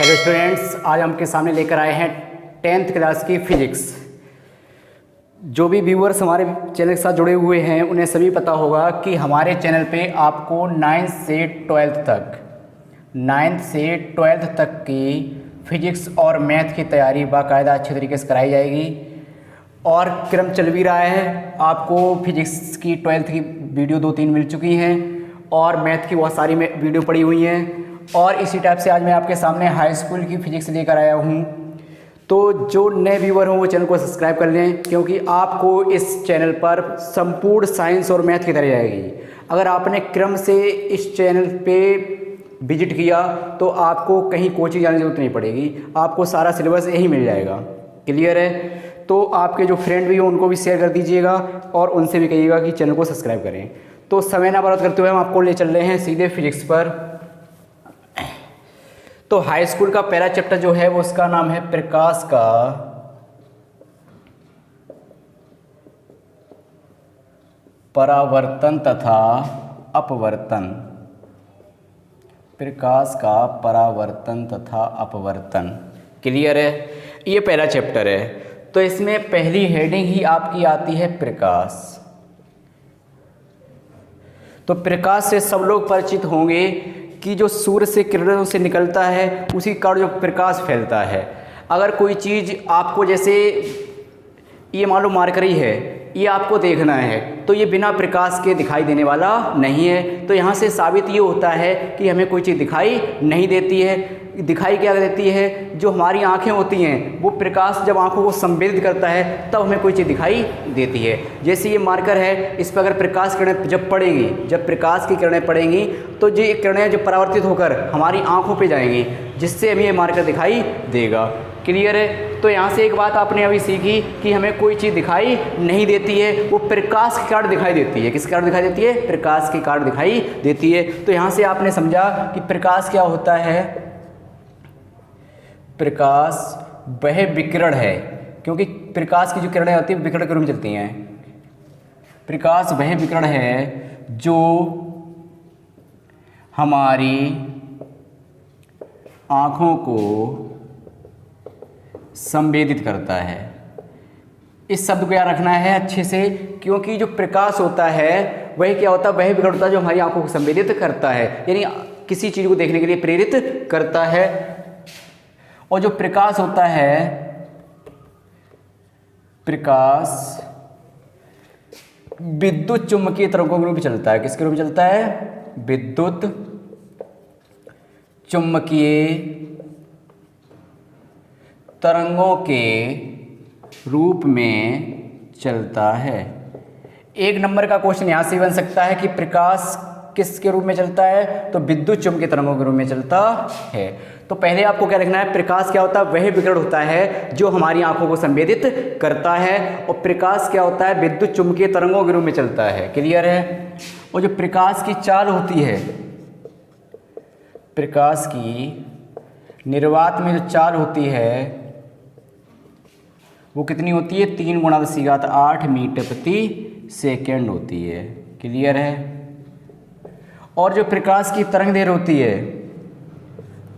Hello students, आज हम आपके सामने लेकर आए हैं 10th क्लास की फिजिक्स। जो भी व्यूअर्स हमारे चैनल के साथ जुड़े हुए हैं उन्हें सभी पता होगा कि हमारे चैनल पे आपको 9th से 12th तक की फिजिक्स और मैथ की तैयारी बाकायदा अच्छे तरीके से कराई जाएगी। और क्रम चल भी रहा है, आपको फिजिक्स की 12th की वीडियो 2-3 मिल चुकी हैं और मैथ की बहुत सारी वीडियो पड़ी हुई हैं। और इसी टाइप से आज मैं आपके सामने हाई स्कूल की फिजिक्स लेकर आया हूँ। तो जो नए व्यूअर हों वो चैनल को सब्सक्राइब कर लें, क्योंकि आपको इस चैनल पर संपूर्ण साइंस और मैथ की तरह जाएगी। अगर आपने क्रम से इस चैनल पे विजिट किया तो आपको कहीं कोचिंग जाने की जरूरत नहीं पड़ेगी, आपको सारा सिलेबस यही मिल जाएगा। क्लियर है? तो आपके जो फ्रेंड भी हो उनको भी शेयर कर दीजिएगा और उनसे भी कहिएगा कि चैनल को सब्सक्राइब करें। तो समय ना बर्बाद करते हुए हम आपको ले चल रहे हैं सीधे फिजिक्स पर। तो हाई स्कूल का पहला चैप्टर जो है वो उसका नाम है प्रकाश का परावर्तन तथा अपवर्तन। प्रकाश का परावर्तन तथा अपवर्तन। क्लियर है? ये पहला चैप्टर है। तो इसमें पहली हेडिंग ही आपकी आती है प्रकाश। तो प्रकाश से सब लोग परिचित होंगे कि जो सूर्य से किरणों से निकलता है उसी का जो प्रकाश फैलता है। अगर कोई चीज़ आपको, जैसे ये मान लो मरकरी है, ये आपको देखना है तो ये बिना प्रकाश के दिखाई देने वाला नहीं है। तो यहाँ से साबित ये होता है कि हमें कोई चीज़ दिखाई नहीं देती है। दिखाई क्या देती है? जो हमारी आंखें होती हैं वो प्रकाश जब आंखों को संवेदित करता है तब हमें कोई चीज़ दिखाई देती है। जैसे ये मार्कर है, इस पर अगर प्रकाश किरणें जब पड़ेंगी, जब प्रकाश की किरणें पड़ेंगी तो ये किरणें जो परावर्तित होकर हमारी आंखों पे जाएंगी, जिससे हमें ये मार्कर दिखाई देगा। क्लियर है? तो यहाँ से एक बात आपने अभी सीखी कि हमें कोई चीज़ दिखाई नहीं देती है, वो प्रकाश के कारण दिखाई देती है। किस कारण दिखाई देती है? प्रकाश के कारण दिखाई देती है। तो यहाँ से आपने समझा कि प्रकाश क्या होता है। प्रकाश वह विकिरण है, क्योंकि प्रकाश की जो किरणें होती हैं विकिरण के रूप में चलती हैं। प्रकाश वह विकिरण है जो हमारी आँखों को संवेदित करता है। इस शब्द को याद रखना है अच्छे से, क्योंकि जो प्रकाश होता है वह क्या होता है? वह विकिरण होता है जो हमारी आंखों को संवेदित करता है, यानी किसी चीज़ को देखने के लिए प्रेरित करता है। और जो प्रकाश होता है, प्रकाश विद्युत चुम्बकीय तरंगों के रूप में चलता है। किसके रूप में चलता है? विद्युत चुम्बकीय तरंगों के रूप में चलता है। एक नंबर का क्वेश्चन यहाँ से बन सकता है कि प्रकाश किसके रूप में चलता है? तो विद्युत चुम्बकीय तरंगों के रूप में चलता है। तो पहले आपको क्या लिखना है? प्रकाश क्या होता है? वह विकिरण होता है जो हमारी आंखों को संवेदित करता है। और प्रकाश क्या होता है? विद्युत चुम्बकीय तरंगों के रूप में चलता है। क्लियर है? और जो प्रकाश की चाल होती है, प्रकाश की निर्वात में जो चाल होती है वो कितनी होती है? 3 × 10⁸ मीटर प्रति सेकेंड होती है। क्लियर है? और जो प्रकाश की तरंग दैर्घ्य होती है,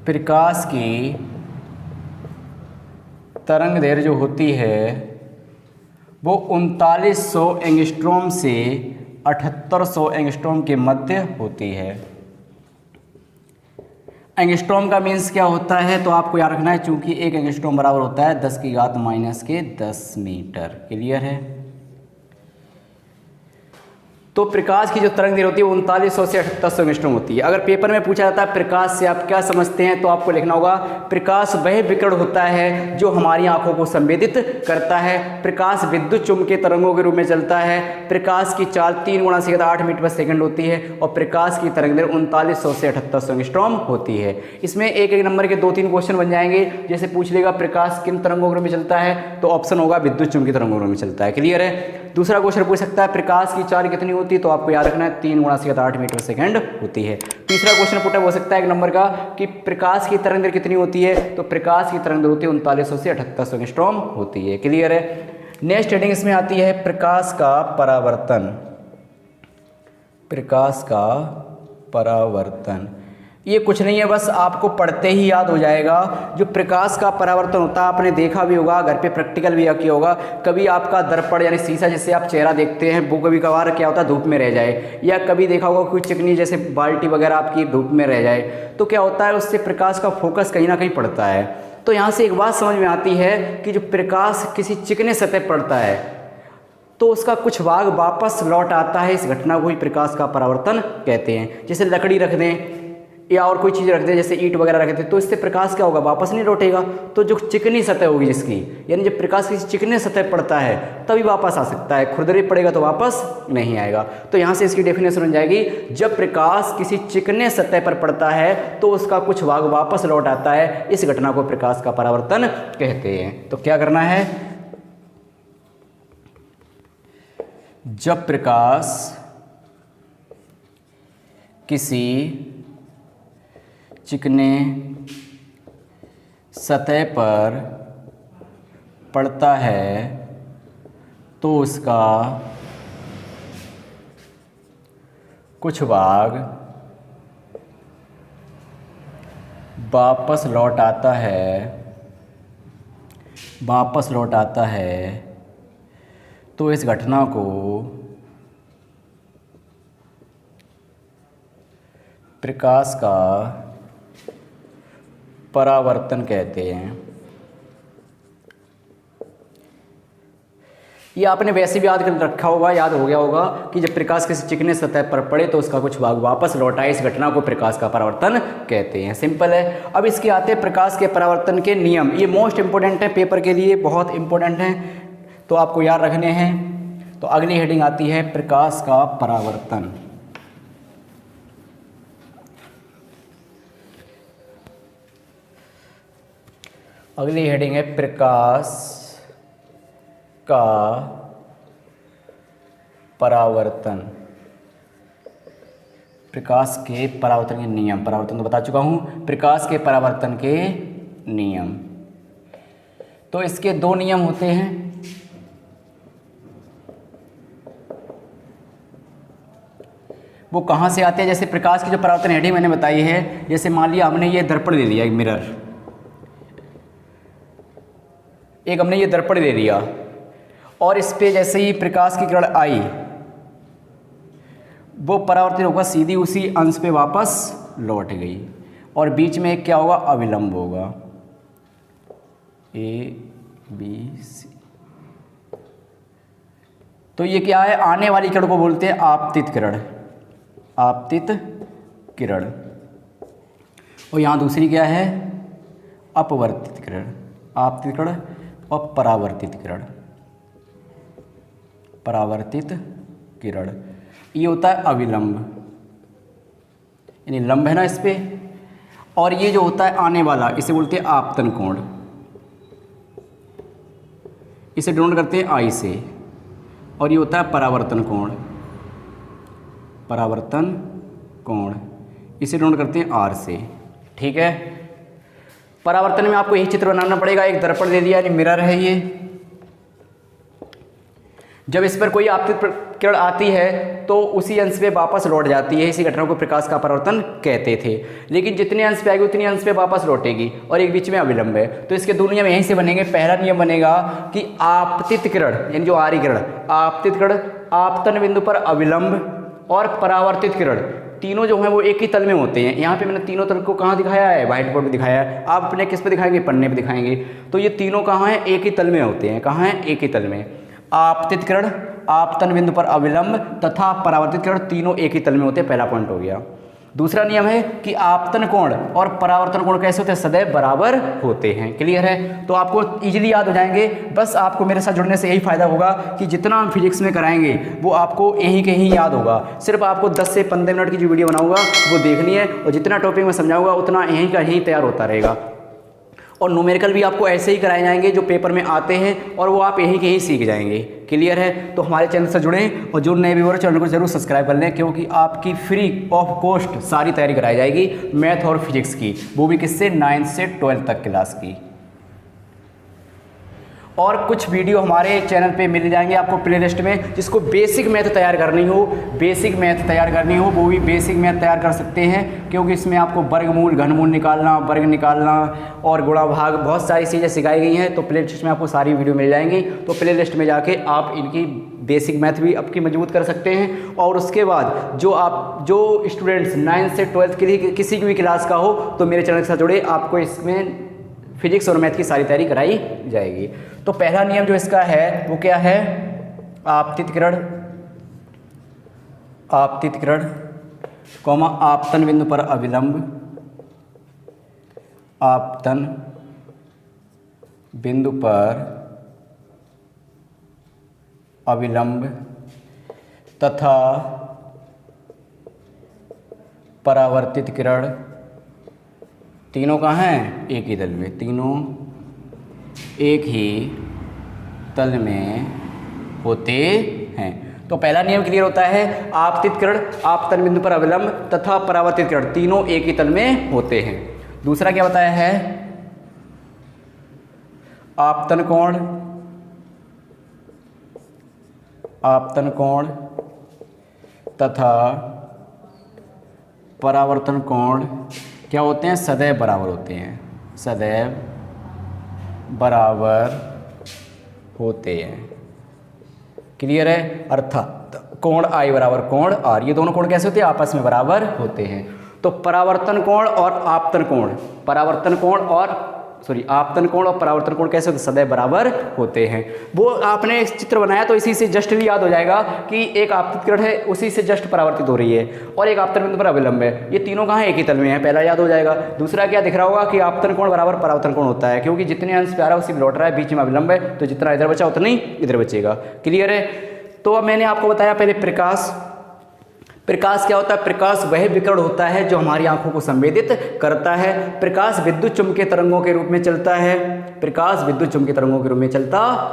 प्रकाश की तरंग दैर्घ्य जो होती है वो 3900 एंगस्ट्रॉम से 7800 एंगस्ट्रॉम के मध्य होती है। एंगस्ट्रॉम का मीन्स क्या होता है? तो आपको याद रखना है, चूंकि एक एंगस्ट्रॉम बराबर होता है 10⁻⁻10 मीटर। क्लियर है? तो प्रकाश की जो तरंग दैर्घ्य होती है वो 3900 से 7800 एंगस्ट्रॉम होती है। अगर पेपर में पूछा जाता है प्रकाश से आप क्या समझते हैं, तो आपको लिखना होगा प्रकाश वह विकिरण होता है जो हमारी आंखों को संवेदित करता है। प्रकाश विद्युत चुम्बकीय तरंगों के रूप में चलता है। प्रकाश की चाल 3 × 10⁸ मीटर पर सेकंड होती है और प्रकाश की तरंग दैर्घ्य 3900 से 7800 एंगस्ट्रॉम होती है। इसमें एक एक नंबर के 2-3 क्वेश्चन बन जाएंगे। जैसे पूछ लेगा प्रकाश किन तरंगों के रूप में चलता है, तो ऑप्शन होगा विद्युत चुम्बकीय तरंगों के रूप में चलता है। क्लियर है? दूसरा क्वेश्चन पूछ सकता है प्रकाश की चाल कितनी होती है, तो आपको याद रखना है 3 × 10⁸ मीटर सेकंड होती है। तीसरा क्वेश्चन पुट हो सकता है एक नंबर का कि प्रकाश की तरंग दैर्घ्य कितनी होती है, तो प्रकाश की तरंग दैर्घ्य होती है 3900 से 7800 एंगस्ट्रॉम होती है। क्लियर है? नेक्स्ट हेडिंग इसमें आती है प्रकाश का परावर्तन। प्रकाश का परावर्तन। ये कुछ नहीं है, बस आपको पढ़ते ही याद हो जाएगा। जो प्रकाश का परावर्तन होता है आपने देखा भी होगा, घर पे प्रैक्टिकल भी किया होगा। कभी आपका दर्पण यानी शीशा जिससे आप चेहरा देखते हैं वो कभी कभार क्या होता है धूप में रह जाए, या कभी देखा होगा कोई चिकनी जैसे बाल्टी वगैरह आपकी धूप में रह जाए, तो क्या होता है उससे प्रकाश का फोकस कहीं ना कहीं पड़ता है। तो यहाँ से एक बात समझ में आती है कि जो प्रकाश किसी चिकने सतह पर पड़ता है तो उसका कुछ भाग वापस लौट आता है। इस घटना को ही प्रकाश का परावर्तन कहते हैं। जैसे लकड़ी रख दें या और कोई चीज़ रख दें, जैसे ईंट वगैरह रख दें, तो इससे प्रकाश क्या होगा, वापस नहीं लौटेगा। तो जो चिकनी सतह होगी जिसकी, यानी जब प्रकाश किसी चिकने सतह पड़ता है तभी वापस आ सकता है, खुरदरे पड़ेगा तो वापस नहीं आएगा। तो यहाँ से इसकी डेफिनेशन बन जाएगी, जब प्रकाश किसी चिकने सतह पर पड़ता है तो उसका कुछ भाग वापस लौट आता है। इस घटना को प्रकाश का परावर्तन कहते हैं। तो क्या करना है, जब प्रकाश किसी चिकने सतह पर पड़ता है तो उसका कुछ भाग वापस लौट आता है, तो इस घटना को प्रकाश का परावर्तन कहते हैं। ये आपने वैसे भी याद कर रखा होगा, याद हो गया होगा कि जब प्रकाश किसी चिकने सतह पर पड़े तो उसका कुछ भाग वापस लौट आए, इस घटना को प्रकाश का परावर्तन कहते हैं। सिंपल है। अब इसके आते हैं प्रकाश के परावर्तन के नियम। ये मोस्ट इंपॉर्टेंट है, पेपर के लिए बहुत इंपॉर्टेंट है, तो आपको याद रखने हैं। तो अगली हेडिंग आती है प्रकाश का परावर्तन। अगली हेडिंग है प्रकाश का परावर्तन। प्रकाश के परावर्तन के नियम, परावर्तन तो बता चुका हूँ, प्रकाश के परावर्तन के नियम। तो इसके दो नियम होते हैं। वो कहाँ से आते हैं, जैसे प्रकाश की जो परावर्तन हेडिंग मैंने बताई है, जैसे मान लिया हमने ये दर्पण ले लिया, एक मिरर, एक हमने ये दर्पण दे दिया, और इस पे जैसे ही प्रकाश की किरण आई वो परावर्तित होकर सीधी उसी अंश पे वापस लौट गई, और बीच में एक क्या होगा, अविलंब होगा, ABC। तो ये क्या है, आने वाली किरण को बोलते हैं आपतित किरण, आपतित किरण। और यहाँ दूसरी क्या है, अपवर्तित किरण, आपतित किरण और परावर्तित किरण, परावर्तित किरण। ये होता है अविलंब, यानी लंब है ना इस पे, और ये जो होता है आने वाला, इसे बोलते हैं आपतन कोण, इसे डिनोट करते हैं I से, और ये होता है परावर्तन कोण, परावर्तन कोण, इसे डिनोट करते हैं R से। ठीक है। परावर्तन में आपको यही चित्र बनाना पड़ेगा। एक दर्पण दे दिया, यानी मिरर है ये। जब इस पर कोई आपतित किरण आती है तो उसी अंश पे वापस लौट जाती है, इसी घटना को प्रकाश का परावर्तन कहते थे। लेकिन जितने अंश पे आएगी उतनी अंश पे वापस लौटेगी, और एक बीच में अविलंब है। तो इसके दो नियम यहीं से बनेंगे। पहला नियम बनेगा कि आपतित किरण, यानी जो आ रही किरण, आपतित किरण आपतन बिंदु पर अविलंब, और परावर्तित किरण, तीनों जो हैं वो एक ही तल में होते हैं। यहाँ पे मैंने तीनों तल को कहाँ दिखाया है, व्हाइट बोर्ड पे दिखाया है। आप अपने किस पे दिखाएंगे, पन्ने पे दिखाएंगे। तो ये तीनों कहाँ हैं, एक ही तल में होते हैं। कहाँ हैं, एक ही तल में। आपतित किरण आपतन बिंदु पर अविलंब तथा परावर्तित किरण तीनों एक ही तल में होते हैं। पहला पॉइंट हो गया। दूसरा नियम है कि आपतन कोण और परावर्तन कोण कैसे होते हैं, सदैव बराबर होते हैं। क्लियर है। तो आपको इजीली याद हो जाएंगे। बस आपको मेरे साथ जुड़ने से यही फ़ायदा होगा कि जितना हम फिजिक्स में कराएंगे वो आपको यहीं कहीं याद होगा। सिर्फ आपको 10 से 15 मिनट की जो वीडियो बनाऊंगा वो देखनी है, और जितना टॉपिक मैं समझाऊंगा उतना यहीं का यहीं तैयार होता रहेगा। और न्यूमेरिकल भी आपको ऐसे ही कराए जाएंगे जो पेपर में आते हैं, और वो आप यहीं के ही सीख जाएंगे। क्लियर है। तो हमारे चैनल से जुड़ें, और जो नए व्यूअर चैनल को जरूर सब्सक्राइब कर लें, क्योंकि आपकी फ्री ऑफ कॉस्ट सारी तैयारी कराई जाएगी मैथ और फिजिक्स की, वो भी किससे, 9th से 12th तक क्लास की। और कुछ वीडियो हमारे चैनल पे मिल जाएंगे आपको प्लेलिस्ट में। जिसको बेसिक मैथ तैयार करनी हो वो भी बेसिक मैथ तैयार कर सकते हैं, क्योंकि इसमें आपको वर्गमूल, घनमूल निकालना, वर्ग निकालना और गुणा भाग बहुत सारी चीज़ें सिखाई गई हैं। तो प्लेलिस्ट में आपको सारी वीडियो मिल जाएंगी। तो प्लेलिस्ट में जाके आप इनकी बेसिक मैथ भी आपकी मजबूत कर सकते हैं। और उसके बाद जो स्टूडेंट्स 9th से 12th के लिए किसी की भी क्लास का हो तो मेरे चैनल के साथ जुड़े, आपको इसमें फिजिक्स और मैथ की सारी तैयारी कराई जाएगी। तो पहला नियम जो इसका है वो क्या है? आपतित किरण कॉमा आपतन बिंदु पर अविलंब, आपतन बिंदु पर अविलंब तथा परावर्तित किरण, तीनों कहाँ हैं? एक ही तल में, तीनों एक ही तल में होते हैं। तो पहला नियम क्लियर होता है, आपतित किरण आपतन बिंदु पर अविलंब तथा परावर्तित किरण तीनों एक ही तल में होते हैं। दूसरा क्या बताया है? आपतन कोण तथा परावर्तन कोण क्या होते हैं? सदैव बराबर होते हैं, सदैव बराबर होते हैं। क्लियर है? अर्थात कोण I बराबर कोण R, ये दोनों कोण कैसे होते हैं? आपस में बराबर होते हैं। तो आपतन कोण और परावर्तन कोण कैसे होते हैं? सदैव बराबर होते हैं। वो आपने एक चित्र बनाया तो इसी से जस्ट भी याद हो जाएगा कि एक आपतित किरण है, उसी से जस्ट परावर्तित हो रही है, और एक आपतन बिंदु पर अविलंब है। ये तीनों कहाँ? एक ही तल में है, पहला याद हो जाएगा। दूसरा क्या दिख रहा होगा कि आपतन कोण बराबर परावर्तन कोण होता है, क्योंकि जितने अंश पे आ रहा है उसी में लौट रहा है, बीच में अविलंब है, तो जितना इधर बचा उतना ही इधर बचेगा। क्लियर है? तो अब मैंने आपको बताया पहले प्रकाश क्या होता है? प्रकाश वह विकिरण होता है जो हमारी आंखों को संवेदित करता है। प्रकाश विद्युत चुम्बकीय तरंगों के रूप में चलता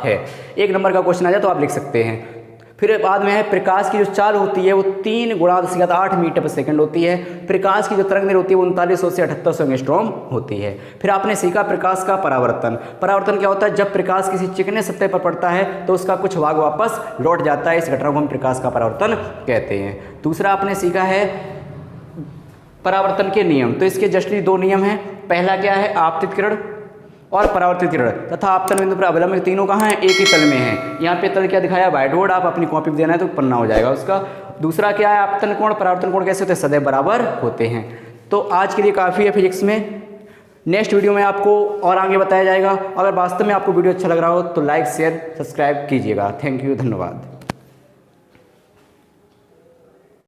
है। एक नंबर का क्वेश्चन आ जाए तो आप लिख सकते हैं। फिर बाद में है प्रकाश की जो चाल होती है वो 3 × 10⁸ मीटर पर सेकंड होती है। प्रकाश की जो तरंग होती है वो 3900 से 7800 एंगस्ट्रॉम होती है। फिर आपने सीखा प्रकाश का परावर्तन क्या होता है? जब प्रकाश किसी चिकने सतह पर पड़ता है तो उसका कुछ भाग वापस लौट जाता है, इस घटना को हम प्रकाश का परावर्तन कहते हैं। दूसरा आपने सीखा है परावर्तन के नियम। तो इसके जस्टली 2 नियम हैं। पहला क्या है? आपतित किरण और परावर्तित किरण तथा आपतन बिंदु पर अविलंब, तीनों कहाँ हैं? एक ही तल में हैं। यहाँ पे तल क्या दिखाया? व्हाइट बोर्ड, आप अपनी कॉपी पे देना है तो पन्ना हो जाएगा उसका। दूसरा क्या है? आपतन कोण परावर्तन कोण कैसे होते हैं? सदैव बराबर होते हैं। तो आज के लिए काफ़ी है फिजिक्स में। नेक्स्ट वीडियो में आपको और आगे बताया जाएगा। अगर वास्तव में आपको वीडियो अच्छा लग रहा हो तो लाइक, शेयर, सब्सक्राइब कीजिएगा। थैंक यू, धन्यवाद।